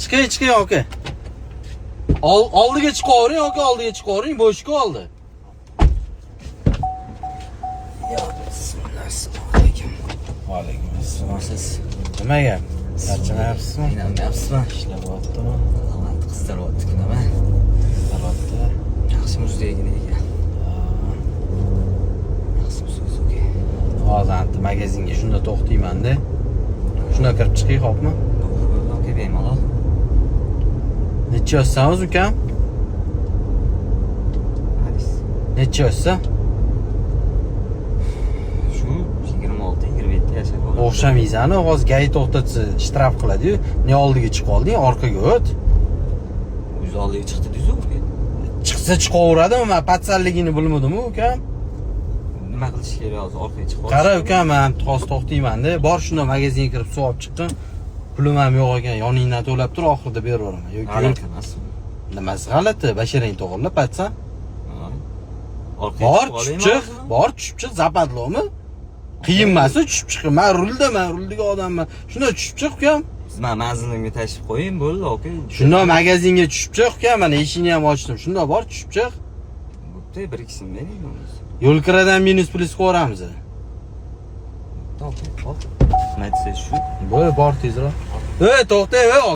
Chiqing aka. Oldiga chiqavering aka, oldiga chiqavering, bo'shga oldi. Yo, bismillah, assalomu alaykum. Va alaykum assalom. Siz nimaga? Charchamayapsizmi? Qiynalmayapsizmi? Ishlayaptimi? Alloh qizdiryapti kunama. Albatta. Yaxshi muzdagina ekan. Yaxshi so'zga. Hozir magazinga shunda to'xtayman-da. Shunda kirib chiqay, xo'pmi? Okey, bemalol. Necha yoshsangiz ukam? Necha yoshsan? Shu 26-27 yashar. O'xshamaysan, hozir gay to'xtatsa shtraf qiladi-yu. Ne oldiga chiqib olding, orqaga o't. O'zi oldiga chiqdi deyiz-ku. Chiqsa chiqaveradimi? Men patsalligini bilmadim ukam. Nima qilish kerak hozir orqaga chiqib? Qara ukam, men hozir to'xtayman-da. Bor shunda magazinga kirib suv olib chiqqin. Pulim ham yo'q ekan, yoningdan to'lab tur, oxirida berib yuboraman. Yo'q, nimasi g'alati? Basharang to'g'irlab patsan. Bor, tushib chiq, zapadlomi? Qiyin emas, tushib chiq. Men ruldiga odamman. Shunda tushib chiq ukam. Men manzilimga tashib qo'ying, bo'ldi, okey. Shunda magazinga tushib chiq ukam, mana eshikni ham ochdim. Shunda bor, tushib chiq. Bo'pti, bir ikisini bering. Yo'l kiradan minus plyus qo'yamiz. To'xta, hop. Nima deysiz shu? Bor tezroq. To'xta,